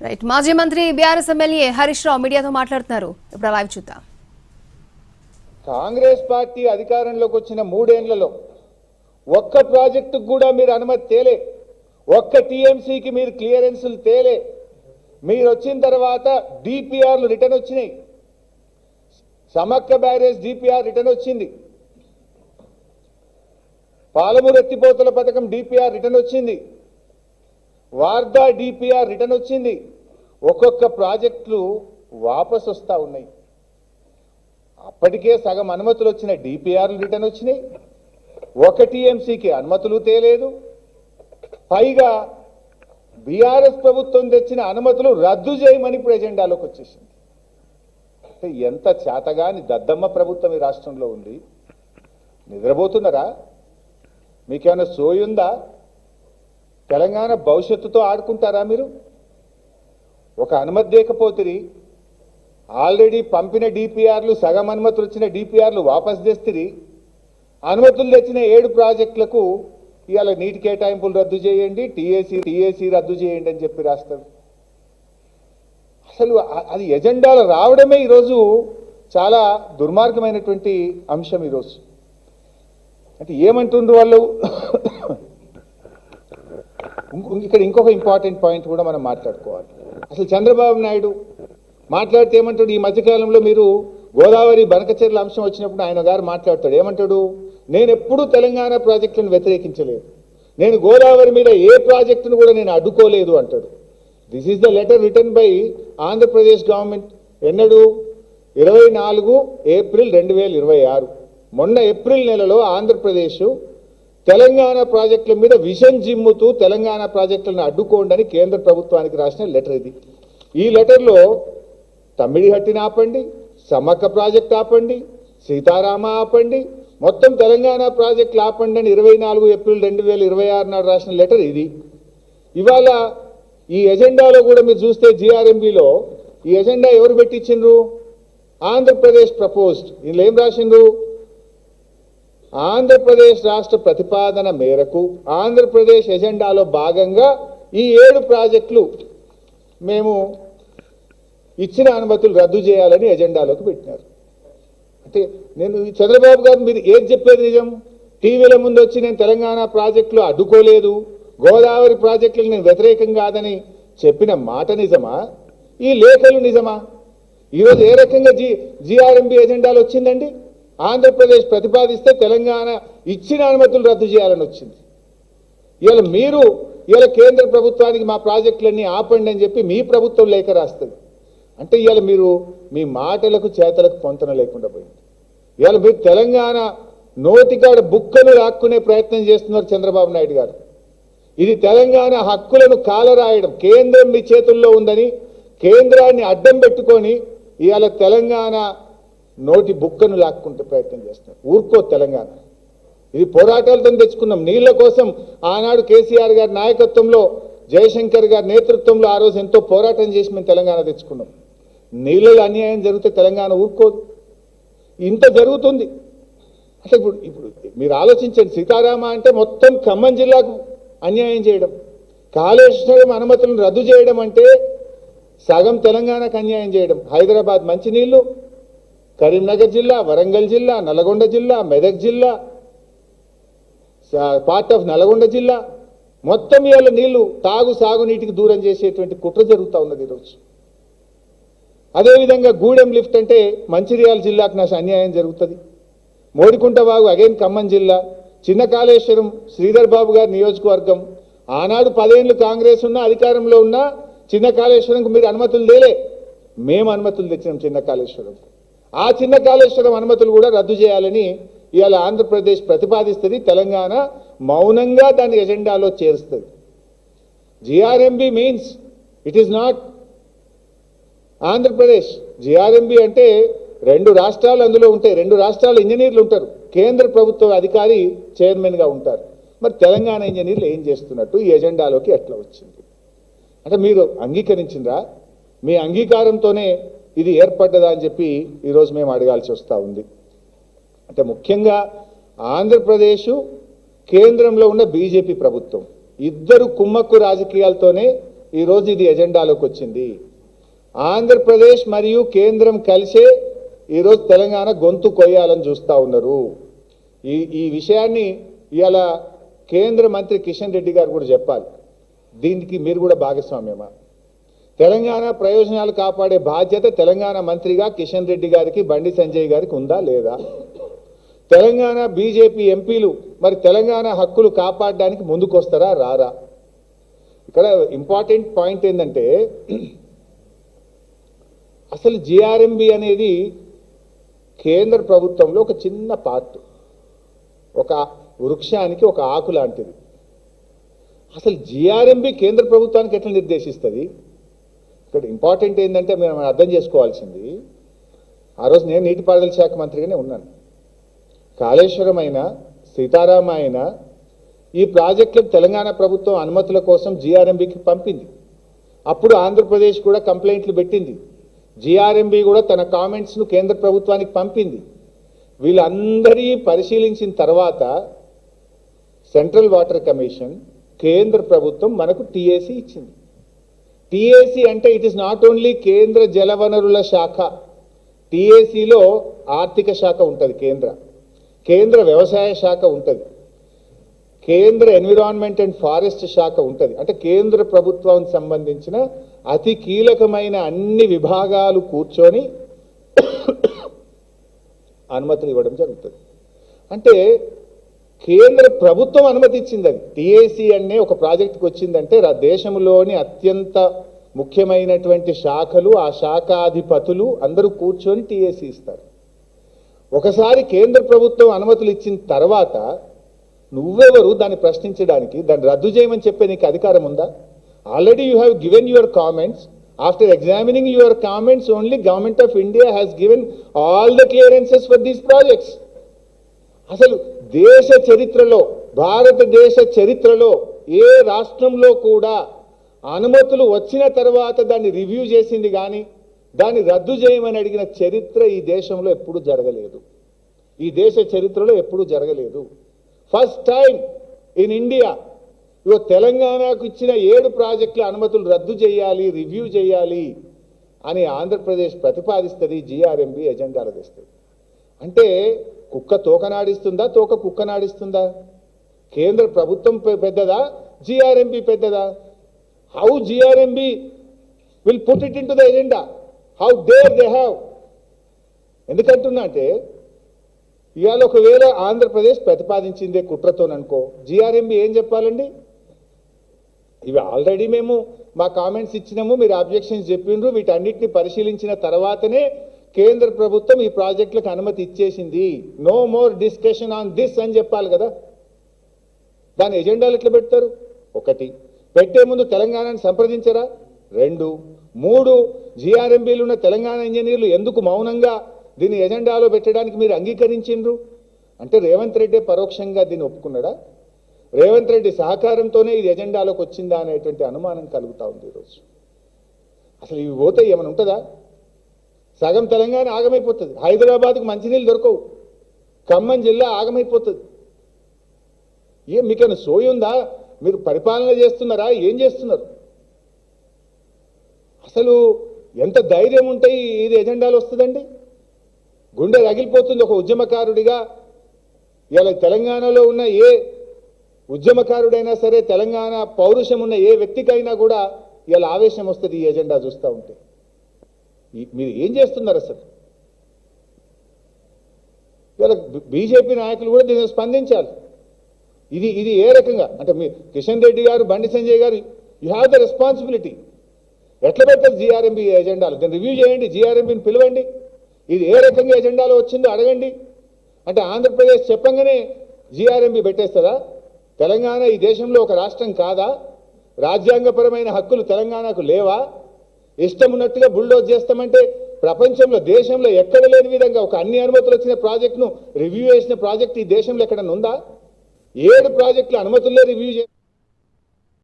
Right మాజీ మంత్రి BRS MLA Harish Rao మీడియాతో మాట్లాడుతున్నారు. ఇప్పుడు లైవ్ చూద్దాం. కాంగ్రెస్ పార్టీ అధికారంలోకి వచ్చిన 3 ఏళ్లలో ఒక్క ప్రాజెక్టుకు కూడా మీరు అనుమతి తేలే, ఒక్క టీఎంసీకి మీరు క్లియరెన్సులు తేలే. మీరు వచ్చిన తర్వాత డిపిఆర్లు రిటర్న్ వచ్చినాయి. సమక్క బ్యారేజ్ డిపిఆర్ రిటర్న్ వచ్చింది, పాలమూరు ఎత్తిపోతల పథకం డిపిఆర్ రిటర్న్ వచ్చింది, వార్దా డిపిఆర్ రిటర్న్ వచ్చింది. ఒక్కొక్క ప్రాజెక్టులు వాపసు వస్తూ ఉన్నాయి. అప్పటికే సగం అనుమతులు వచ్చిన డిపిఆర్లు రిటర్న్ వచ్చినాయి. ఒక టీఎంసీకి అనుమతులు తేలేదు. పైగా బీఆర్ఎస్ ప్రభుత్వం తెచ్చిన అనుమతులు రద్దు చేయమని ఇప్పుడు ఎజెండాలోకి వచ్చేసింది. ఎంత చేతగాని దద్దమ్మ ప్రభుత్వం ఈ రాష్ట్రంలో ఉంది. నిద్రపోతున్నారా? మీకేమైనా సోయుందా? తెలంగాణ భవిష్యత్తుతో ఆడుకుంటారా మీరు? ఒక అనుమతి లేకపోతే ఆల్రెడీ పంపిన డిపిఆర్లు, సగం అనుమతులు వచ్చిన డిపిఆర్లు వాపస్ తెస్తుంది. అనుమతులు తెచ్చిన 7 ప్రాజెక్టులకు ఇవాళ నీటి కేటాయింపులు రద్దు చేయండి, టీఏసీ రద్దు చేయండి అని చెప్పి రాస్తారు. అసలు అది ఎజెండాలో రావడమే ఈరోజు చాలా దుర్మార్గమైనటువంటి అంశం. ఈరోజు అంటే ఏమంటుండ్రు వాళ్ళు? ఇక్కడ ఇంకొక ఇంపార్టెంట్ పాయింట్ కూడా మనం మాట్లాడుకోవాలి. అసలు చంద్రబాబు నాయుడు మాట్లాడితే ఏమంటాడు? ఈ మధ్యకాలంలో మీరు గోదావరి బనకచెర్ల అంశం వచ్చినప్పుడు ఆయన గారు మాట్లాడతాడు. ఏమంటాడు? నేను ఎప్పుడూ తెలంగాణ ప్రాజెక్టులను వ్యతిరేకించలేదు, నేను గోదావరి మీద ఏ ప్రాజెక్టును కూడా నేను అడ్డుకోలేదు అంటాడు. This is the letter written by Andhra Pradesh government. ఎన్నడు? 24 ఏప్రిల్ 2026. మొన్న ఏప్రిల్ నెలలో ఆంధ్రప్రదేశ్ తెలంగాణ ప్రాజెక్టుల మీద విషం జిమ్ముతూ తెలంగాణ ప్రాజెక్టులను అడ్డుకోండి కేంద్ర ప్రభుత్వానికి రాసిన లెటర్ ఇది. ఈ లెటర్లో తమ్మిడిహట్టిని ఆపండి, సమ్మక్క ప్రాజెక్ట్ ఆపండి, సీతారామ ఆపండి, మొత్తం తెలంగాణ ప్రాజెక్టులు ఆపండి అని 24 ఏప్రిల్ 2026 నాడు రాసిన లెటర్ ఇది. ఇవాళ ఈ ఎజెండాలో కూడా మీరు చూస్తే జిఆర్ఎంబిలో ఈ ఎజెండా ఎవరు పెట్టించిండ్రు? ఆంధ్రప్రదేశ్ ప్రపోజ్డ్. ఇందులో ఏం రాసిండ్రు? ఆంధ్రప్రదేశ్ రాష్ట్ర ప్రతిపాదన మేరకు ఆంధ్రప్రదేశ్ ఎజెండాలో భాగంగా ఈ 7 ప్రాజెక్టులు మేము ఇచ్చిన అనుమతులు రద్దు చేయాలని ఎజెండాలోకి పెట్టినారు. అంటే నేను చంద్రబాబు గారు మీరు ఏది చెప్పేది నిజం? టీవీల ముందు వచ్చి నేను తెలంగాణ ప్రాజెక్టులు అడ్డుకోలేదు, గోదావరి ప్రాజెక్టులకు నేను వ్యతిరేకం కాదని చెప్పిన మాట నిజమా? ఈ లేఖలు నిజమా? ఈరోజు ఏ రకంగా జిఆర్ఎంబి ఎజెండాలో వచ్చిందండి? ఆంధ్రప్రదేశ్ ప్రతిపాదిస్తే తెలంగాణ ఇచ్చిన అనుమతులు రద్దు చేయాలని వచ్చింది. ఇవాళ మీరు కేంద్ర ప్రభుత్వానికి మా ప్రాజెక్టులన్నీ ఆపండి అని చెప్పి మీ ప్రభుత్వం లేఖ రాస్తుంది. అంటే ఇవాళ మీరు మీ మాటలకు చేతలకు పొంతన లేకుండా పోయింది. ఇవాళ మీరు తెలంగాణ నోటికాడ బుక్కలు రాక్కునే ప్రయత్నం చేస్తున్నారు చంద్రబాబు నాయుడు గారు. ఇది తెలంగాణ హక్కులను కాలరాయడం. కేంద్రం మీ చేతుల్లో ఉందని కేంద్రాన్ని అడ్డం పెట్టుకొని ఇవాళ తెలంగాణ నోటి బుక్కను లాక్కుంటే ప్రయత్నం చేస్తున్నారు. ఊరుకో తెలంగాణ. ఇది పోరాటాలతో తెచ్చుకున్నాం. నీళ్ల కోసం ఆనాడు కేసీఆర్ గారి నాయకత్వంలో, జయశంకర్ గారి నేతృత్వంలో ఆ రోజు ఎంతో పోరాటం చేసి మేము తెలంగాణ తెచ్చుకున్నాం. నీళ్ళలో అన్యాయం జరిగితే తెలంగాణ ఊరుకోదు. ఇంత జరుగుతుంది. అంటే ఇప్పుడు మీరు ఆలోచించండి. సీతారామ అంటే మొత్తం ఖమ్మం జిల్లాకు అన్యాయం చేయడం, కాళేశ్వరం అనుమతులను రద్దు చేయడం అంటే సగం తెలంగాణకు అన్యాయం చేయడం. హైదరాబాద్ మంచినీళ్లు, కరీంనగర్ జిల్లా, వరంగల్ జిల్లా, నల్గొండ జిల్లా, మెదక్ జిల్లా, పార్ట్ ఆఫ్ నల్గొండ జిల్లా మొత్తం ఇవాళ నీళ్లు సాగునీటికి దూరం చేసేటువంటి కుట్ర జరుగుతూ ఉన్నది ఈరోజు. అదేవిధంగా గూడెం లిఫ్ట్ అంటే మంచిర్యాల జిల్లాకు నాకు అన్యాయం జరుగుతుంది. మోడికుంట వాగు అగైన్ ఖమ్మం జిల్లా, చిన్న కాళేశ్వరం శ్రీధర్ బాబు గారి నియోజకవర్గం. ఆనాడు 10 ఏళ్ళు కాంగ్రెస్ ఉన్న అధికారంలో ఉన్న చిన్న కాళేశ్వరంకు మీరు అనుమతులు తేలే, మేము అనుమతులు తెచ్చినాం చిన్న కాళేశ్వరం. ఆ చిన్న కాళేశ్వరం అనుమతులు కూడా రద్దు చేయాలని ఇవాళ ఆంధ్రప్రదేశ్ ప్రతిపాదిస్తుంది. తెలంగాణ మౌనంగా దాని ఎజెండాలో చేరుస్తుంది. GRMB means it is not Andhra Pradesh. GRMB అంటే 2 రాష్ట్రాలు అందులో ఉంటాయి. 2 రాష్ట్రాల ఇంజనీర్లు ఉంటారు. కేంద్ర ప్రభుత్వ అధికారి చైర్మన్గా ఉంటారు. మరి తెలంగాణ ఇంజనీర్లు ఏం చేస్తున్నట్టు ఈ ఎజెండాలోకి ఎట్లా వచ్చింది? అంటే మీరు అంగీకరించిందా? మీ అంగీకారంతోనే ఇది ఏర్పడ్డదా అని చెప్పి ఈరోజు మేము అడగాల్సి వస్తూ ఉంది. అంటే ముఖ్యంగా ఆంధ్రప్రదేశ్ కేంద్రంలో ఉన్న బీజేపీ ప్రభుత్వం ఇద్దరు కుమ్మక్కు రాజకీయాలతోనే ఈరోజు ఇది ఎజెండాలోకి వచ్చింది. ఆంధ్రప్రదేశ్ మరియు కేంద్రం కలిసే ఈరోజు తెలంగాణ గొంతు కొయ్యాలని చూస్తూ ఉన్నారు. ఈ విషయాన్ని ఇవాళ కేంద్ర మంత్రి కిషన్ రెడ్డి గారు కూడా చెప్పాలి. దీనికి మీరు కూడా భాగస్వామ్యమా? తెలంగాణ ప్రయోజనాలు కాపాడే బాధ్యత తెలంగాణ మంత్రిగా కిషన్ రెడ్డి గారికి, బండి సంజయ్ గారికి ఉందా లేదా? తెలంగాణ బీజేపీ ఎంపీలు మరి తెలంగాణ హక్కులు కాపాడడానికి ముందుకొస్తారా రారా? ఇక్కడ ఇంపార్టెంట్ పాయింట్ ఏంటంటే, అసలు జిఆర్ఎంబి అనేది కేంద్ర ప్రభుత్వంలో ఒక చిన్న పార్ట్, ఒక వృక్షానికి ఒక ఆకు లాంటిది. అసలు జిఆర్ఎంబి కేంద్ర ప్రభుత్వానికి ఎట్లా నిర్దేశిస్తుంది? ఇక్కడ ఇంపార్టెంట్ ఏంటంటే మనం అర్థం చేసుకోవాల్సింది, ఆ రోజు నేను నీటిపారుదల శాఖ మంత్రిగానే ఉన్నాను. కాళేశ్వరం అయినా సీతారామ అయినా ఈ ప్రాజెక్టులకు తెలంగాణ ప్రభుత్వం అనుమతుల కోసం జిఆర్ఎంబికి పంపింది. అప్పుడు ఆంధ్రప్రదేశ్ కూడా కంప్లైంట్లు పెట్టింది. జిఆర్ఎంబి కూడా తన కామెంట్స్ను కేంద్ర ప్రభుత్వానికి పంపింది. వీళ్ళందరి పరిశీలించిన తర్వాత సెంట్రల్ వాటర్ కమిషన్, కేంద్ర ప్రభుత్వం మనకు టీఏసీ ఇచ్చింది. టీఏసీ అంటే ఇట్ ఈస్ నాట్ ఓన్లీ కేంద్ర జలవనరుల శాఖ. టీఏసీలో ఆర్థిక శాఖ ఉంటుంది, కేంద్ర వ్యవసాయ శాఖ ఉంటుంది, కేంద్ర ఎన్విరాన్మెంట్ అండ్ ఫారెస్ట్ శాఖ ఉంటుంది. అంటే కేంద్ర ప్రభుత్వానికి సంబంధించిన అతి కీలకమైన అన్ని విభాగాలు కూర్చొని అనుమతులు ఇవ్వడం జరుగుతుంది. అంటే కేంద్ర ప్రభుత్వం అనుమతి ఇచ్చింది. అది టీఏసీ అనే ఒక ప్రాజెక్టుకి వచ్చిందంటే దేశంలోని అత్యంత ముఖ్యమైనటువంటి శాఖలు, ఆ శాఖాధిపతులు అందరూ కూర్చొని టీఏసీ ఇస్తారు. ఒకసారి కేంద్ర ప్రభుత్వం అనుమతులు ఇచ్చిన తర్వాత నువ్వెవరు దాన్ని ప్రశ్నించడానికి, దాన్ని రద్దు చేయమని చెప్పే నీకు అధికారం ఉందా? Already you have given your comments. After examining your comments only government of India has given all the clearances for these projects. అసలు దేశ చరిత్రలో, భారతదేశ చరిత్రలో ఏ రాష్ట్రంలో కూడా అనుమతులు వచ్చిన తర్వాత దాన్ని రివ్యూ చేసింది కానీ దాన్ని రద్దు చేయమని అడిగిన చరిత్ర ఈ దేశంలో ఎప్పుడూ జరగలేదు. ఈ దేశ చరిత్రలో ఎప్పుడూ జరగలేదు. ఫస్ట్ టైం ఇన్ ఇండియా తెలంగాణకు ఇచ్చిన 7 ప్రాజెక్టుల అనుమతులు రద్దు చేయాలి, రివ్యూ చేయాలి అని ఆంధ్రప్రదేశ్ ప్రతిపాదిస్తుంది. జిఆర్ఎంబి ఎజెండాలు తెస్తుంది. అంటే కుక్క తోకనాడిస్తుందా, తోక కుక్కనాడిస్తుందా? కేంద్ర ప్రభుత్వం పెద్దదా, జిఆర్ఎంబి పెద్దదా? How GRMB will put it into the agenda? How dare they have? ఎందుకంటున్నా అంటే, ఇవాళ ఒకవేళ ఆంధ్రప్రదేశ్ ప్రతిపాదించిందే కుట్రతోననుకో, జిఆర్ఎంబి ఏం చెప్పాలండి? ఇవి ఆల్రెడీ మేము మా కామెంట్స్ ఇచ్చినాము, మీరు అబ్జెక్షన్స్ చెప్పిండ్రు, వీటన్నిటిని పరిశీలించిన తర్వాతనే కేంద్ర ప్రభుత్వం ఈ ప్రాజెక్టులకు అనుమతి ఇచ్చేసింది, no more discussion on this అని చెప్పాలి కదా. దాని ఎజెండాలు ఎట్లా పెడతారు? 1, పెట్టే ముందు తెలంగాణని సంప్రదించరా? 2, 3, జిఆర్ఎంబీలు ఉన్న తెలంగాణ ఇంజనీర్లు ఎందుకు మౌనంగా దీన్ని ఎజెండాలో పెట్టడానికి మీరు అంగీకరించిండ్రు? అంటే రేవంత్ రెడ్డి పరోక్షంగా దీన్ని ఒప్పుకున్నాడా? రేవంత్ రెడ్డి సహకారంతోనే ఇది ఎజెండాలోకి వచ్చిందా అనేటువంటి అనుమానం కలుగుతూ ఉంది ఈరోజు. అసలు ఇవి పోతే ఏమైనా ఉంటుందా? సగం తెలంగాణ ఆగమైపోతుంది. హైదరాబాద్కు మంచినీళ్ళు దొరకవు, ఖమ్మం జిల్లా ఆగమైపోతుంది. మీకైనా సోయి ఉందా? మీరు పరిపాలన చేస్తున్నారా? ఏం చేస్తున్నారు? అసలు ఎంత ధైర్యం ఉంటే ఇది ఎజెండాలు వస్తుందండి? గుండె రగిలిపోతుంది ఒక ఉద్యమకారుడిగా. ఇలా తెలంగాణలో ఉన్న ఏ ఉద్యమకారుడైనా సరే, తెలంగాణ పౌరుషం ఉన్న ఏ వ్యక్తికైనా కూడా ఇలా ఆవేశం వస్తుంది ఈ ఎజెండా చూస్తూ ఉంటే. మీరు ఏం చేస్తున్నారు అసలు? ఇలా బీజేపీ నాయకులు కూడా దీన్ని స్పందించాలి. ఇది ఏ రకంగా అంటే మీ కిషన్ రెడ్డి గారు, బండి సంజయ్ గారు, యూ హ్యావ్ ద రెస్పాన్సిబిలిటీ. ఎట్లా పెడతారు జిఆర్ఎంబి ఎజెండాలు? దాన్ని రివ్యూ చేయండి, జిఆర్ఎంబిని పిలవండి, ఇది ఏ రకంగా ఎజెండాలో వచ్చిందో అడగండి. అంటే ఆంధ్రప్రదేశ్ చెప్పంగానే జిఆర్ఎంబి పెట్టేస్తుందా? తెలంగాణ ఈ దేశంలో ఒక రాష్ట్రం కాదా? రాజ్యాంగపరమైన హక్కులు తెలంగాణకు లేవా? ఇష్టం ఉన్నట్టుగా బుల్డోజ్ చేస్తామంటే ప్రపంచంలో, దేశంలో ఎక్కడ లేని విధంగా ఒక అన్ని అనుమతులు వచ్చిన ప్రాజెక్టును రివ్యూ చేసిన ప్రాజెక్ట్ ఈ దేశంలో ఎక్కడన్నా ఉందా? 7 ప్రాజెక్టుల అనుమతుల్లో రివ్యూ